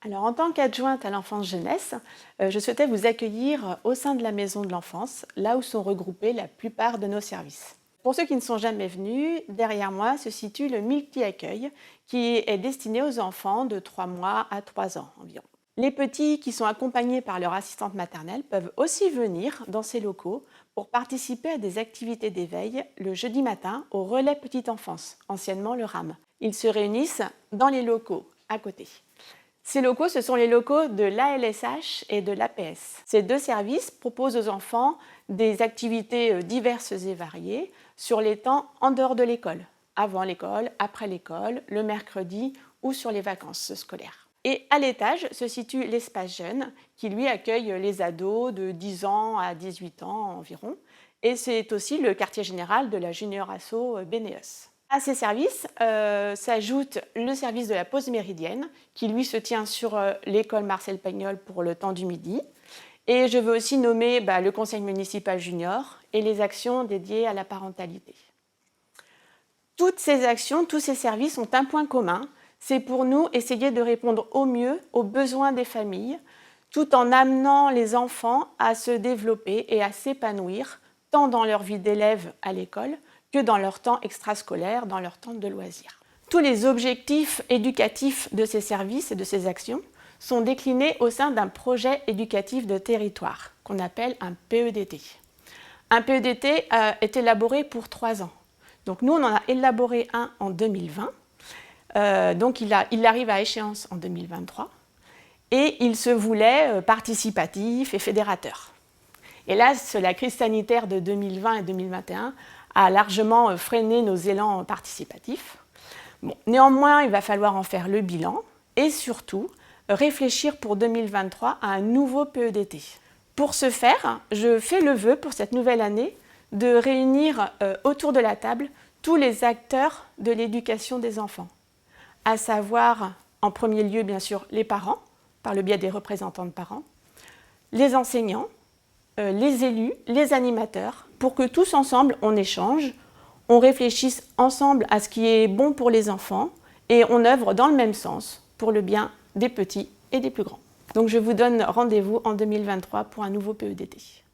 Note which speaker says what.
Speaker 1: Alors, en tant qu'adjointe à l'enfance-jeunesse, je souhaitais vous accueillir au sein de la maison de l'enfance, là où sont regroupés la plupart de nos services. Pour ceux qui ne sont jamais venus, derrière moi se situe le multi-accueil qui est destiné aux enfants de 3 mois à 3 ans environ. Les petits qui sont accompagnés par leur assistante maternelle peuvent aussi venir dans ces locaux pour participer à des activités d'éveil le jeudi matin au relais petite enfance, anciennement le RAM. Ils se réunissent dans les locaux à côté. Ces locaux, ce sont les locaux de l'ALSH et de l'APS. Ces deux services proposent aux enfants des activités diverses et variées sur les temps en dehors de l'école, avant l'école, après l'école, le mercredi ou sur les vacances scolaires. Et à l'étage se situe l'espace jeune qui lui accueille les ados de 10 ans à 18 ans environ. Et c'est aussi le quartier général de la Junior Asso Bénéos. À ces services s'ajoute le service de la pause méridienne qui lui se tient sur l'école Marcel Pagnol pour le temps du midi. Et je veux aussi nommer le conseil municipal junior et les actions dédiées à la parentalité. Toutes ces actions, tous ces services ont un point commun, c'est pour nous essayer de répondre au mieux aux besoins des familles, tout en amenant les enfants à se développer et à s'épanouir, tant dans leur vie d'élève à l'école que dans leur temps extrascolaire, dans leur temps de loisirs. Tous les objectifs éducatifs de ces services et de ces actions sont déclinés au sein d'un projet éducatif de territoire qu'on appelle un PEDT. Un PEDT est élaboré pour 3 ans. Donc nous, on en a élaboré un en 2020. Donc il arrive à échéance en 2023. Et il se voulait participatif et fédérateur. Hélas, la crise sanitaire de 2020 et 2021 a largement freiné nos élans participatifs. Néanmoins, il va falloir en faire le bilan et surtout réfléchir pour 2023 à un nouveau PEDT. Pour ce faire, je fais le vœu pour cette nouvelle année de réunir autour de la table tous les acteurs de l'éducation des enfants, à savoir en premier lieu bien sûr les parents, par le biais des représentants de parents, les enseignants, les élus, les animateurs, pour que tous ensemble on échange, on réfléchisse ensemble à ce qui est bon pour les enfants et on œuvre dans le même sens pour le bien des petits et des plus grands. Donc je vous donne rendez-vous en 2023 pour un nouveau PEDT.